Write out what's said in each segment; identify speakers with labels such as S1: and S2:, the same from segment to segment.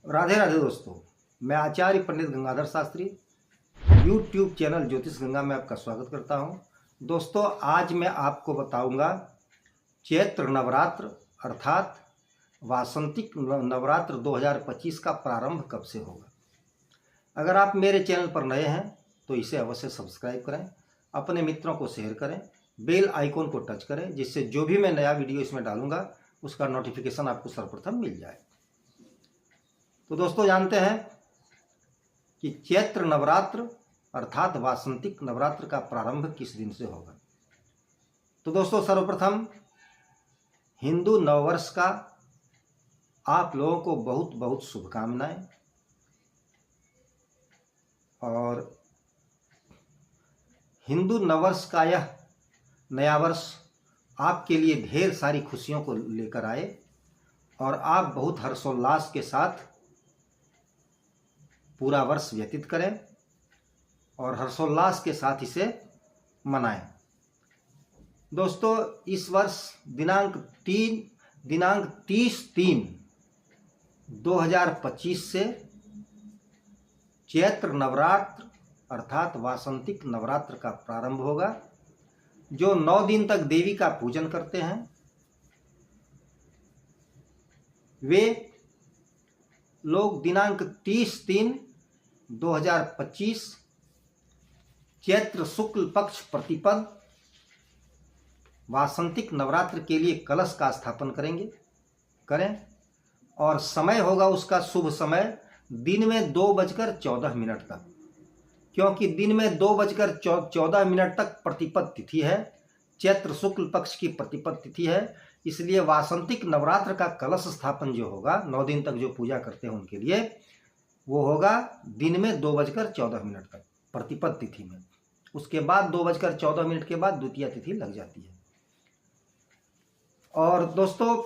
S1: राधे राधे दोस्तों, मैं आचार्य पंडित Gangadhar Shastri YouTube channel ज्योतिष गंगा में आपका स्वागत करता हूं। दोस्तों, आज मैं आपको बताऊंगा चैत्र नवरात्र अर्थात वासंतिक नवरात्र 2025 का प्रारंभ कब से होगा। अगर आप मेरे चैनल पर नए हैं तो इसे अवश्य सब्सक्राइब करें, अपने मित्रों को शेयर करें, बेल आइकॉन को टच करें, जिससे जो भी मैं नया वीडियो इसमें डालूंगा उसका नोटिफिकेशन आपको सर्वप्रथम मिल जाए। तो दोस्तों, जानते हैं कि चैत्र नवरात्र अर्थात वासंतिक नवरात्र का प्रारंभ किस दिन से होगा। तो दोस्तों, सर्वप्रथम हिंदू नववर्ष का आप लोगों को बहुत बहुत शुभकामनाएं। और हिंदू नववर्ष का यह नया वर्ष आपके लिए ढेर सारी खुशियों को लेकर आए और आप बहुत हर्षोल्लास के साथ पूरा वर्ष व्यतीत करें और हर्षोल्लास के साथ इसे मनाएं। दोस्तों, इस वर्ष दिनांक 30/3/2025 से चैत्र नवरात्र अर्थात वासंतिक नवरात्र का प्रारंभ होगा। जो 9 दिन तक देवी का पूजन करते हैं वे लोग दिनांक 30/3/2025 चैत्र शुक्ल पक्ष प्रतिपद वासंतिक नवरात्र के लिए कलश का स्थापन करें और समय होगा उसका शुभ समय दिन में 2:14 तक, क्योंकि दिन में 2:14 तक प्रतिपद तिथि है, चैत्र शुक्ल पक्ष की प्रतिपद तिथि है। इसलिए वासंतिक नवरात्र का कलश स्थापन जो होगा 9 दिन तक जो पूजा करते हैं उनके लिए वो होगा दिन में 2:14 तक प्रतिपद तिथि में। उसके बाद 2:14 के बाद द्वितीय तिथि लग जाती है। और दोस्तों,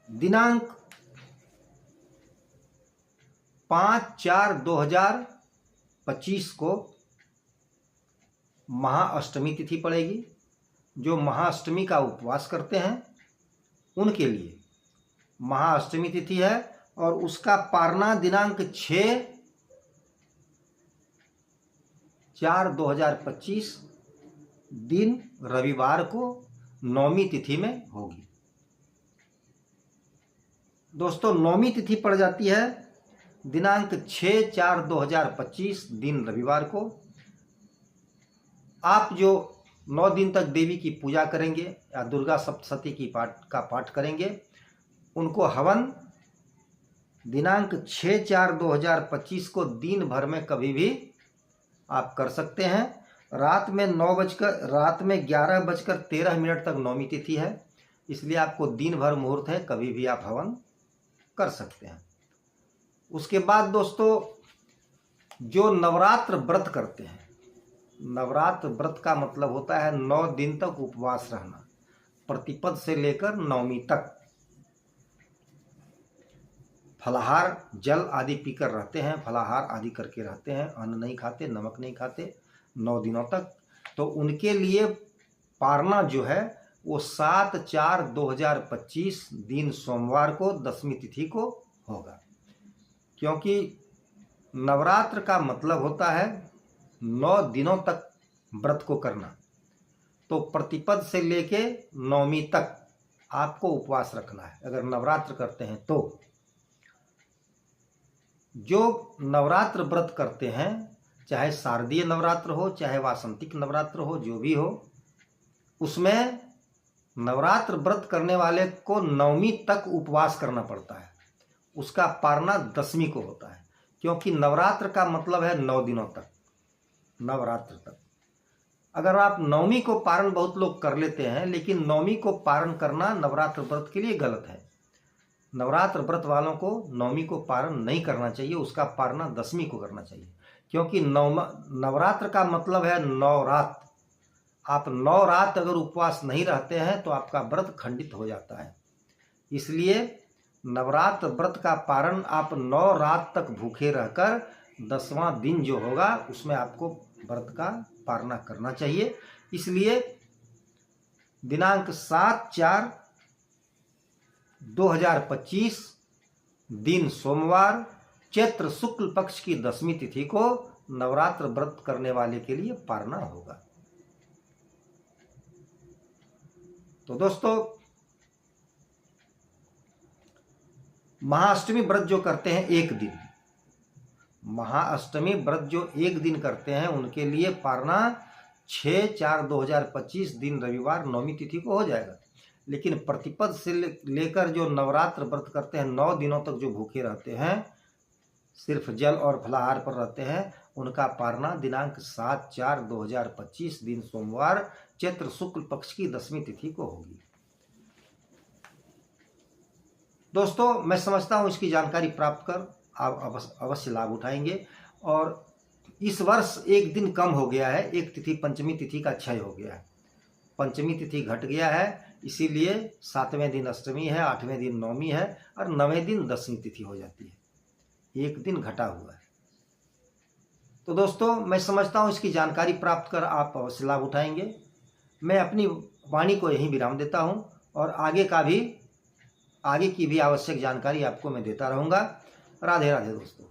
S1: दिनांक 5/4/2025 को महाअष्टमी तिथि पड़ेगी। जो महाअष्टमी का उपवास करते हैं उनके लिए महाअष्टमी तिथि है और उसका पारना दिनांक 6/4/2025 दिन रविवार को नौमी तिथि में होगी। दोस्तों, नौमी तिथि पड़ जाती है दिनांक 6/4/2025 दिन रविवार को। आप जो 9 दिन तक देवी की पूजा करेंगे या दुर्गा सप्तशती की पाठ करेंगे, उनको हवन दिनांक 6/4/2025 को दिन भर में कभी भी आप कर सकते हैं। रात में 11:13 तक नौमी तिथि है, इसलिए आपको दिन भर मुहूर्त है, कभी भी आप हवन कर सकते हैं। उसके बाद दोस्तों, जो नवरात्र व्रत करते हैं, नवरात्र व्रत का मतलब होता है 9 दिन तक उपवास रहना, प्रतिपद से लेकर नौमी तक फलाहार जल आदि पीकर रहते हैं, फलाहार आदि करके रहते हैं, अन्न नहीं खाते, नमक नहीं खाते 9 दिनों तक। तो उनके लिए पारना जो है वो 7/4/2025 दिन सोमवार को 10वीं तिथि को होगा, क्योंकि नवरात्र का मतलब होता है 9 दिनों तक व्रत को करना। तो प्रतिपद से लेके नौमी तक आपको उपवास रखना है अगर नवरात्र करते हैं। तो जो नवरात्र व्रत करते हैं, चाहे शारदीय नवरात्र हो चाहे वासंतिक नवरात्र हो, जो भी हो, उसमें नवरात्र व्रत करने वाले को नौमी तक उपवास करना पड़ता है। उसका पारना 10वीं को होता है, क्योंकि नवरात्र का मतलब है 9 दिनों तक, नवरात्र तक। अगर आप नौमी को पारण बहुत लोग कर लेते हैं, लेकिन नौमी को पारण करना नवरात्र व्रत के लिए गलत है। नवरात्र व्रत वालों को नौमी को पारण नहीं करना चाहिए, उसका पारना 10वीं को करना चाहिए, क्योंकि नवरात्र का मतलब है 9 रात। आप 9 रात अगर उपवास नहीं रहते हैं तो आपका व्रत खंडित हो जाता है। इसलिए नवरात्र व्रत का पारण आप 9 रात तक भूखे रहकर 10वां दिन जो होगा उसमें आपको व्रत का पारना करना चाहिए। इसलिए दिनांक 7/4 2025 दिन सोमवार चैत्र शुक्ल पक्ष की 10वीं तिथि को नवरात्र व्रत करने वाले के लिए पारना होगा। तो दोस्तों, महाअष्टमी व्रत जो करते हैं एक दिन, महाअष्टमी व्रत जो एक दिन करते हैं उनके लिए पारना 6/4/2025 दिन रविवार 9वीं तिथि को हो जाएगा। लेकिन प्रतिपद से लेकर जो नवरात्र व्रत करते हैं 9 दिनों तक जो भूखे रहते हैं, सिर्फ जल और फलाहार पर रहते हैं, उनका पारना दिनांक 7/4/2025 दिन सोमवार चैत्र शुक्ल पक्ष की 10वीं तिथि को होगी। दोस्तों, मैं समझता हूँ इसकी जानकारी प्राप्त कर आप अवश्य लाभ उठाएंगे। और इस वर्ष एक दिन कम हो गया है, एक तिथि पंचमी तिथि का क्षय हो गया है, पंचमी तिथि घट गया है, इसीलिए 7वें दिन अष्टमी है, 8वें दिन नवमी है और 9वें दिन 10वीं तिथि हो जाती है, एक दिन घटा हुआ है। तो दोस्तों, मैं समझता हूँ इसकी जानकारी प्राप्त कर आप अवश्य लाभ उठाएंगे। मैं अपनी वाणी को यहीं विराम देता हूँ और आगे की भी आवश्यक जानकारी आपको मैं देता रहूँगा। राधे राधे दोस्तों।